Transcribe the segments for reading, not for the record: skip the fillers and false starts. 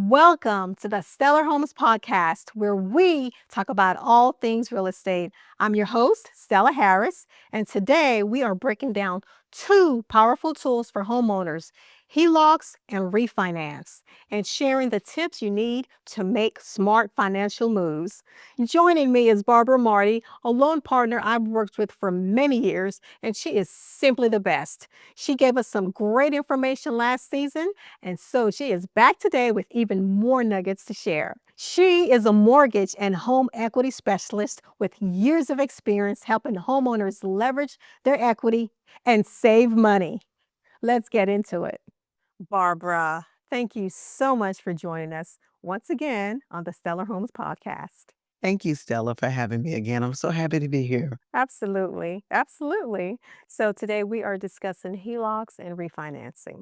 Welcome to the Stellar Homes podcast, where we talk about all things real estate. I'm your host, Stella Harris, and today we are breaking down two powerful tools for homeowners, HELOCs and refinance, and sharing the tips you need to make smart financial moves. Joining me is Barbara Martey, a loan partner I've worked with for many years, and she is simply the best. She gave us some great information last season, and so she is back today with even more nuggets to share. She is a mortgage and home equity specialist with years of experience helping homeowners leverage their equity and save money. Let's get into it. Barbara, thank you so much for joining us once again on the Stellar Homes podcast. Thank you, Stella, for having me again. I'm so happy to be here. Absolutely. Absolutely. So today we are discussing HELOCs and refinancing.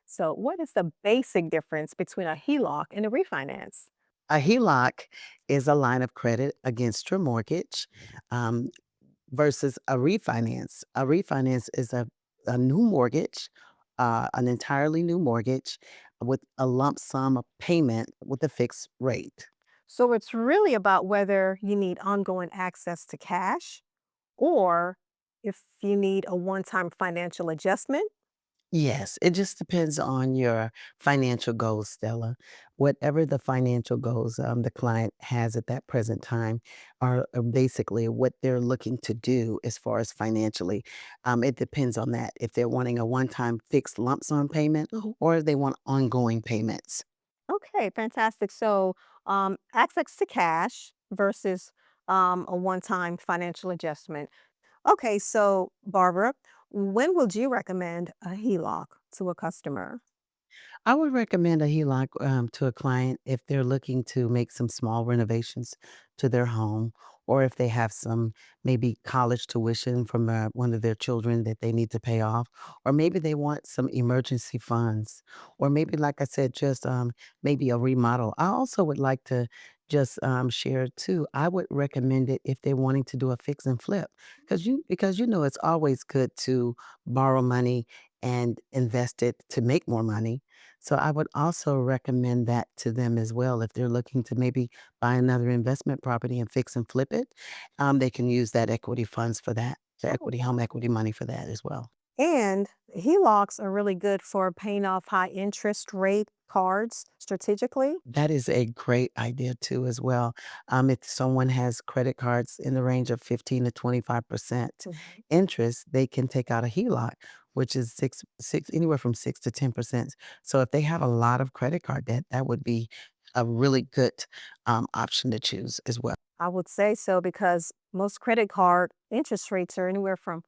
So, what is the basic difference between a HELOC and a refinance? A HELOC is a line of credit against your mortgage um, versus a refinance. A refinance is a new mortgage, an entirely new mortgage with a lump sum of payment with a fixed rate. So, it's really about whether you need ongoing access to cash or if you need a one time financial adjustment. Yes, it just depends on your financial goals, Stella. Whatever the financial goals the client has at that present time are basically what they're looking to do as far as financially. It depends on that. If they're wanting a one-time fixed lump sum payment Mhm. or if they want ongoing payments. Okay, fantastic. So, access to cash versus a one time financial adjustment. Okay, so Barbara, when would you recommend a HELOC to a customer? I would recommend a HELOC to a client if they're looking to make some small renovations to their home, or if they have some maybe college tuition from one of their children that they need to pay off, or maybe they want some emergency funds, or maybe, like I said, just maybe a remodel. I also would like to just share too. I would recommend it if they're wanting to do a fix and flip, because you know it's always good to borrow money and invest it to make more money, so I would also recommend that to them as well. If they're looking to maybe buy another investment property and fix and flip it, they can use that equity funds for that, the Oh, equity, home equity money for that as well. and HELOCs are really good for paying off high interest rate cards strategically. That is a great idea too, as well. If someone has credit cards in the range of 15 to 25% Mhm. interest, they can take out a HELOC, which is anywhere from 6 to 10%. So if they have a lot of credit card debt, that would be a really good option to choose as well. I would say so because most credit card interest rates are anywhere from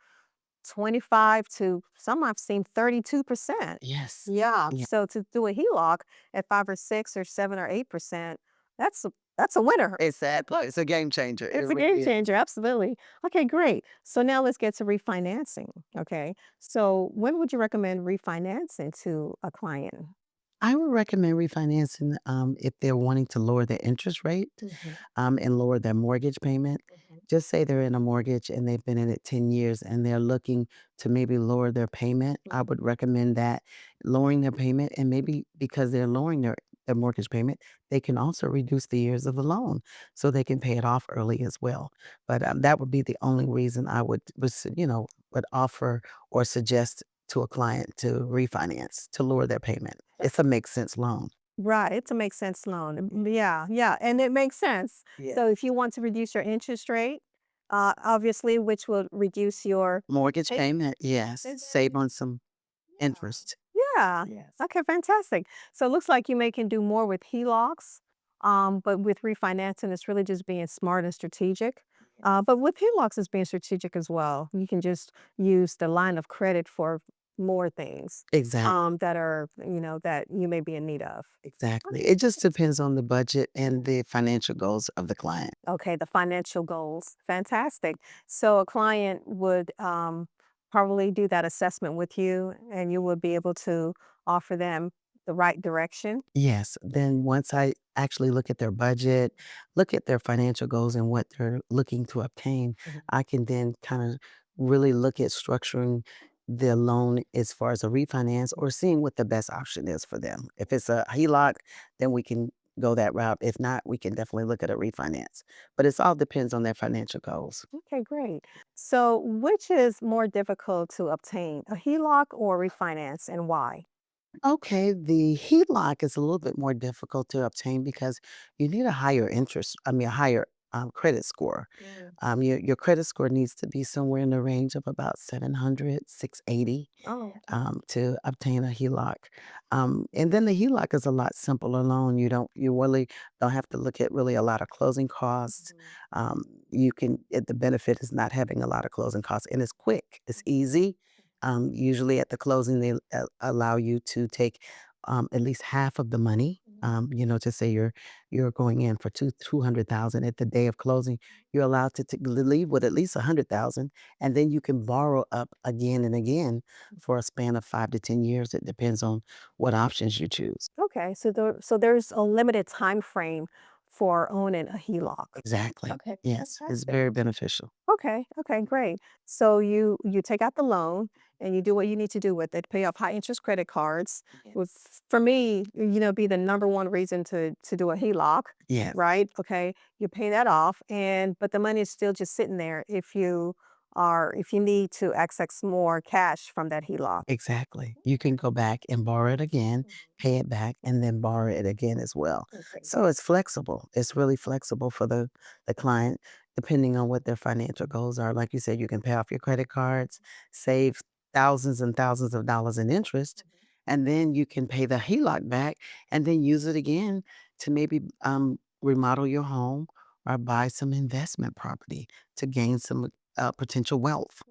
25 to some I've seen 32%. Yes. Yeah. Yeah. So to do a HELOC at 5 or 6 or 7 or 8%, that's a winner. Exactly. It's a game changer. It It's a really game is. changer, absolutely. Okay, great. So now let's get to refinancing. Okay. So when would you recommend refinancing to a client? I would recommend refinancing if they're wanting to lower their interest rate Mhm, and lower their mortgage payment. mhm, Just say they're in a mortgage and they've been in it 10 years and they're looking to maybe lower their payment. I mhm. would recommend that lowering their payment, and maybe because they're lowering their mortgage payment, they can also reduce the years of the loan so they can pay it off early as well. But that would be the only reason I would offer or suggest to a client to refinance to lower their payment. It's a make sense loan. Right, it's a make sense loan. Yeah, yeah, and it makes sense. Yeah. So if you want to reduce your interest rate, obviously, which will reduce your Mortgage payment, payment, yes. then Save on some yeah. interest. Yeah. Yes. Okay, fantastic. So it looks like you may can do more with HELOCs, but with refinancing, it's really just being smart and strategic. But with HELOCs, it's being strategic as well. You can just use the line of credit for more things Exactly. that you may be in need of. Exactly. It just depends on the budget and the financial goals of the client. Okay, the financial goals. Fantastic. So a client would probably do that assessment with you, and you would be able to offer them the right direction. Yes. Then once I actually look at their budget, look at their financial goals and what they're looking to obtain, Mhm. I can then kind of really look at structuring the loan as far as a refinance or seeing what the best option is for them. If it's a HELOC, then we can go that route. If not, we can definitely look at a refinance. But it all depends on their financial goals. Okay, great. So, which is more difficult to obtain, a HELOC or refinance, and why? Okay, the HELOC is a little bit more difficult to obtain because you need a higher a higher credit score. Mm. Your credit score needs to be somewhere in the range of about 700, 680 Oh, okay. to obtain a HELOC. And then the HELOC is a lot simpler loan. You really don't have to look at really a lot of closing costs. Mhm. The benefit is not having a lot of closing costs and it's quick, it's easy. Usually at the closing, they allow you to take at least half of the money. To say you're going in for 200,000 at the day of closing, you're allowed to leave with at least 100,000, and then you can borrow up again and again for a span of 5 to 10 years. It depends on what options you choose. Okay, so there's a limited time frame for owning a HELOC. Exactly. Okay, Yes, it's fantastic. very beneficial. Okay, okay, great. So you take out the loan and you do what you need to do with it, pay off high interest credit cards. Was for me, be the number one reason to do a HELOC, Yes, right? Okay, you pay that off, and but the money is still just sitting there if you need to access more cash from that HELOC. exactly. You can go back and borrow it again, pay it back, and then borrow it again as well. Okay. So it's flexible. It's really flexible for the client, depending on what their financial goals are. Like you said, you can pay off your credit cards, save thousands and thousands of dollars in interest, and then you can pay the HELOC back and then use it again to maybe remodel your home or buy some investment property to gain some potential wealth.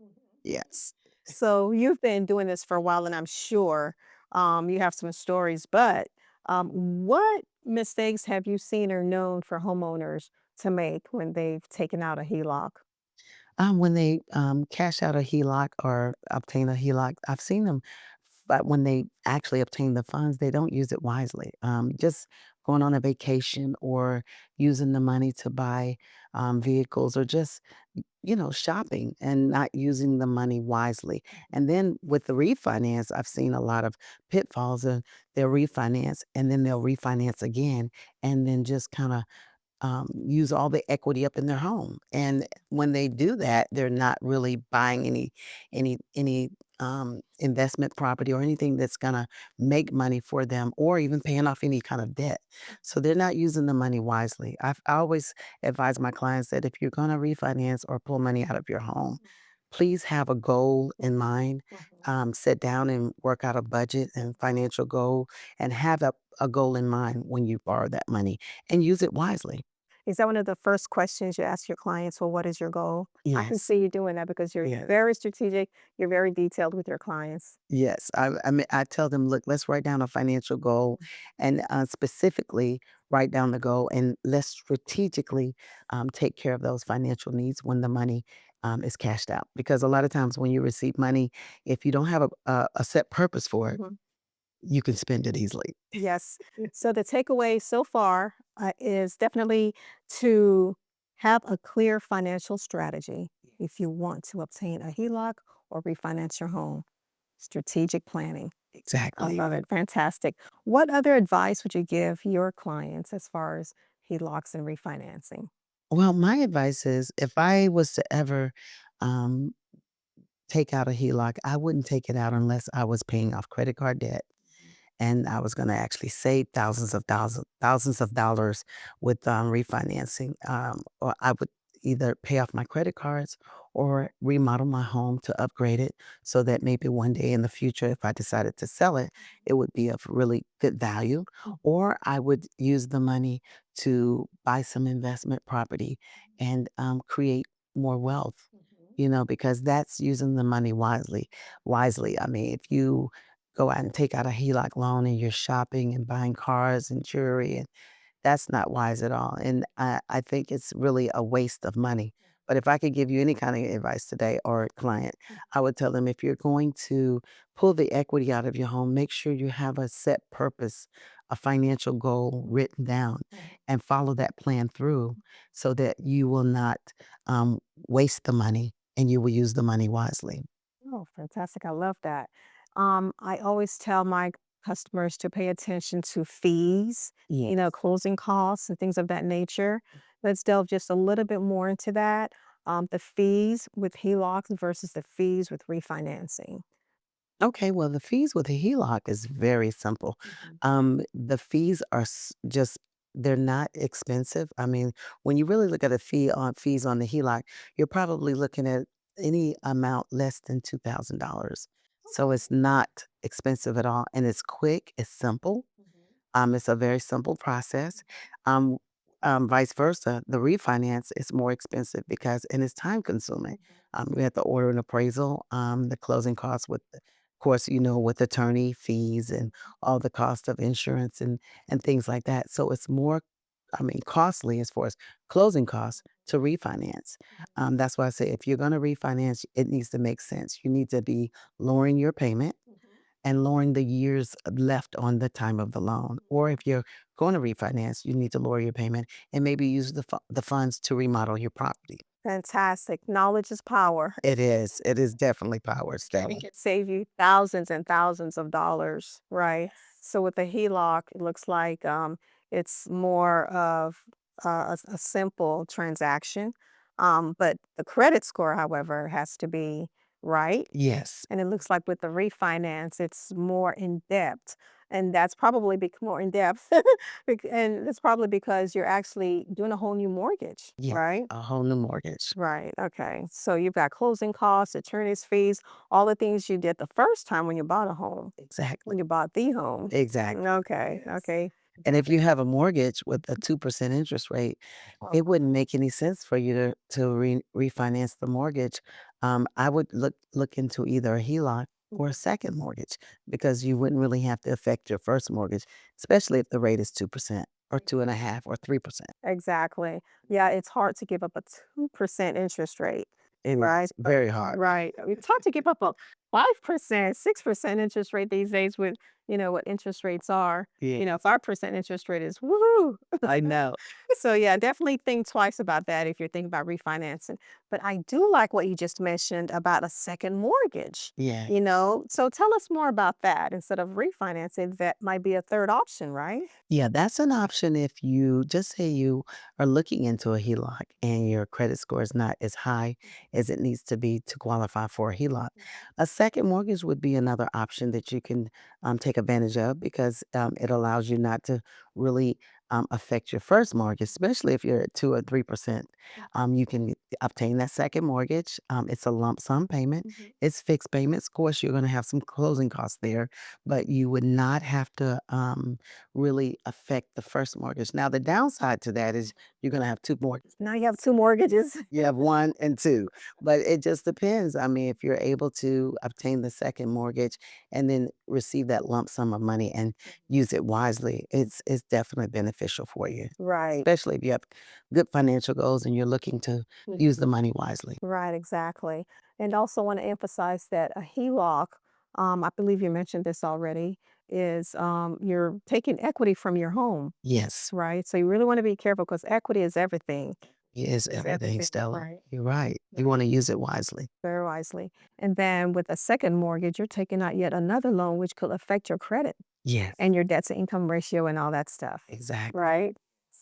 Yes. So you've been doing this for a while, and I'm sure you have some stories. But what mistakes have you seen or known for homeowners to make when they've taken out a HELOC? When they cash out a HELOC or obtain a HELOC, I've seen them, but when they actually obtain the funds, they don't use it wisely. Just going on a vacation or using the money to buy vehicles or just, shopping and not using the money wisely. And then with the refinance, I've seen a lot of pitfalls. They'll refinance and then they'll refinance again and then just kind of use all the equity up in their home. And when they do that, they're not really buying any investment property or anything that's gonna make money for them, or even paying off any kind of debt. So they're not using the money wisely. I always advise my clients that if you're gonna refinance or pull money out of your home, please have a goal in mind. Sit down and work out a budget and financial goal, and have a goal in mind when you borrow that money and use it wisely. Is that one of the first questions you ask your clients? Well, what is your goal? I can Yes. see you doing that because you're Yes. very strategic. You're very detailed with your clients. Yes. I tell them, look, let's write down a financial goal and specifically write down the goal and let's strategically take care of those financial needs when the money is cashed out. Because a lot of times when you receive money, if you don't have a set purpose for it, Mhm. you can spend it easily. Yes. So the takeaway so far is definitely to have a clear financial strategy if you want to obtain a HELOC or refinance your home. Strategic planning. I Exactly. love it. Fantastic. What other advice would you give your clients as far as HELOCs and refinancing? Well, my advice is if I was to ever um, take out a HELOC, I wouldn't take it out unless I was paying off credit card debt and I was gonna actually save thousands of dollars with, refinancing, or I would either pay off my credit cards or remodel my home to upgrade it so that maybe one day in the future, if I decided to sell it, it would be of really good value, or I would use the money to buy some investment property and, create more wealth, because that's using the money wisely. I mean, if you go out and take out a HELOC loan and you're shopping and buying cars and jewelry, and that's not wise at all. And I think it's really a waste of money. But if I could give you any kind of advice today or a client, I would tell them if you're going to pull the equity out of your home, make sure you have a set purpose, a financial goal written down, and follow that plan through so that you will not waste the money and you will use the money wisely. Oh, fantastic. I love that. I always tell my customers to pay attention to fees, Yes. closing costs and things of that nature. Let's delve just a little bit more into that. The fees with HELOCs versus the fees with refinancing. Okay, well, the fees with a HELOC is very simple. Mhm. The fees are just they're not expensive. I mean, when you really look at a fees on the HELOC, you're probably looking at any amount less than $2,000. So Okay. it's not expensive at all, and it's quick. It's simple. Mhm. It's a very simple process. Um, Vice versa, the refinance is more expensive because and it's time consuming. Mhm. We have to order an appraisal, the closing costs with, of course, with attorney fees and all the cost of insurance and things like that. So it's more, I mean, costly as far as closing costs to refinance. That's why I say if you're going to refinance, it needs to make sense. You need to be lowering your payment Mhm. and lowering the years left on the time of the loan. Or if you're going to refinance, you need to lower your payment and maybe use the funds to remodel your property. Fantastic. Knowledge is power. It is. It is definitely power, It Stella. could save you thousands and thousands of dollars, right? So with a HELOC, it looks like it's more of a simple transaction. But the credit score, however, has to be right. Yes. And it looks like with the refinance, it's more in depth. And that's probably more in depth. And it's probably because you're actually doing a whole new mortgage, Yes. right? A whole new mortgage. Right. Okay. So you've got closing costs, attorney's fees, all the things you did the first time when you bought a home, when Exactly. you bought the home. Exactly. Okay. Yes. Okay. And if you have a mortgage with a 2% interest rate, Oh, it wouldn't make any sense for you to refinance the mortgage. I would look into either a HELOC or a second mortgage because you wouldn't really have to affect your first mortgage, especially if the rate is 2% or 2.5 or 3%. exactly. Yeah, it's hard to give up a 2% interest rate, It right? is very hard. Right. I mean, it's hard to give up a 5%, 6% interest rate these days with, what interest rates are. Yeah, 5% interest rate is woo. I know. So yeah, definitely think twice about that if you're thinking about refinancing. But I do like what you just mentioned about a second mortgage. Yeah. So tell us more about that. Instead of refinancing, that might be a third option, right? Yeah, that's an option if you just say you are looking into a HELOC and your credit score is not as high as it needs to be to qualify for a HELOC. A second mortgage would be another option that you can take advantage of because it allows you not to really affect your first mortgage, especially if you're at 2 or 3%. You can obtain that second mortgage. It's a lump sum payment, Mhm. it's fixed payments. Of course, you're going to have some closing costs there, but you would not have to. Really affect the first mortgage. Now, the downside to that is you're gonna have 2 mortgages. Now you have two mortgages. You have 1 and 2, but it just depends. I mean, if you're able to obtain the second mortgage and then receive that lump sum of money and use it wisely, it's definitely beneficial for you, Right. especially if you have good financial goals and you're looking to use the money wisely. Right, exactly. And also want to emphasize that a HELOC, I believe you mentioned this already, is you're taking equity from your home, Yes, right? So you really want to be careful because equity is everything. it is It's everything, everything, Stella. right? You're right. You Right. wanna use it wisely. Very wisely. And then with a second mortgage, you're taking out yet another loan, which could affect your credit Yes, and your debt to income ratio and all that stuff, exactly. right?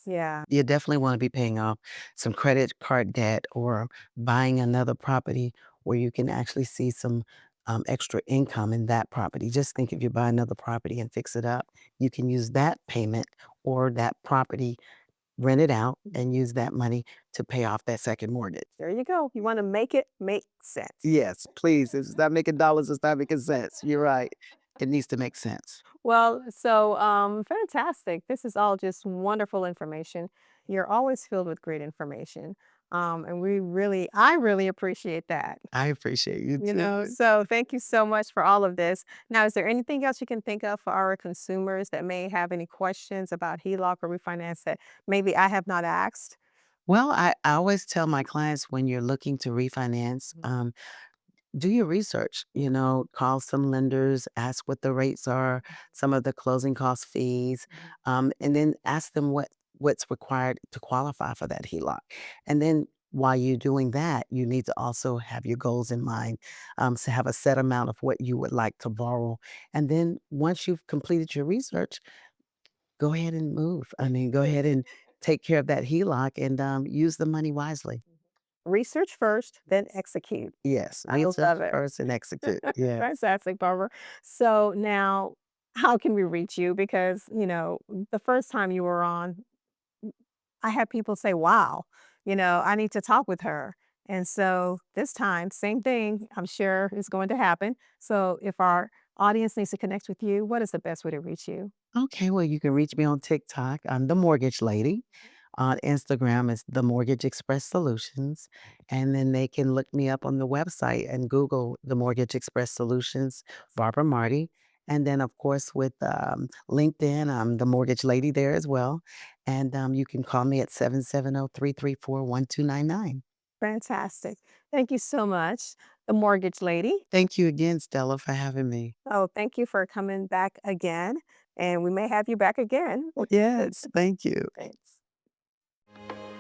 Yeah. You definitely wanna be paying off some credit card debt or buying another property where you can actually see some, extra income in that property. Just think if you buy another property and fix it up, you can use that payment or that property, rent it out, and use that money to pay off that second mortgage. There you go. You want to make it make sense. Yes, please. It's not making dollars, it's not making sense. You're right. It needs to make sense. Well, so fantastic. This is all just wonderful information. You're always filled with great information. And I really appreciate that. I appreciate you too. So thank you so much for all of this. Now, is there anything else you can think of for our consumers that may have any questions about HELOC or refinance that maybe I have not asked? Well, I always tell my clients when you're looking to refinance, Mhm. do your research, call some lenders, ask what the rates are, some of the closing cost fees, and then ask them what's required to qualify for that HELOC. And then while you're doing that, you need to also have your goals in mind, so have a set amount of what you would like to borrow. And then once you've completed your research, go ahead and move. I mean, go ahead and take care of that HELOC and use the money wisely. Research first, then execute. Yes, I research love it. first and execute. Yes. Fantastic, Barbara. So now, how can we reach you? Because, the first time you were on, I had people say, wow, I need to talk with her. And so this time, same thing, I'm sure is going to happen. So if our audience needs to connect with you, what is the best way to reach you? Okay, well, you can reach me on TikTok. I'm the Mortgage Lady. On Instagram, it's the Mortgage Express Solutions. And then they can look me up on the website and Google the Mortgage Express Solutions, Barbara Martey. And then, of course, with LinkedIn, I'm the Mortgage Lady there as well. And you can call me at 770-334-1299. Fantastic. Thank you so much, the mortgage lady. Thank you again, Stella, for having me. Oh, thank you for coming back again. And we may have you back again. Yes, thank you. Thanks.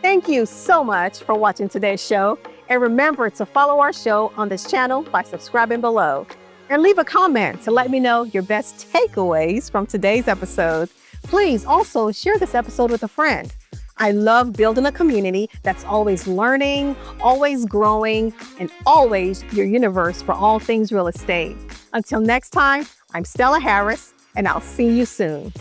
Thank you so much for watching today's show. And remember to follow our show on this channel by subscribing below. And leave a comment to let me know your best takeaways from today's episode. Please also share this episode with a friend. I love building a community that's always learning, always growing, and always your universe for all things real estate. Until next time, I'm Stella Harris, and I'll see you soon.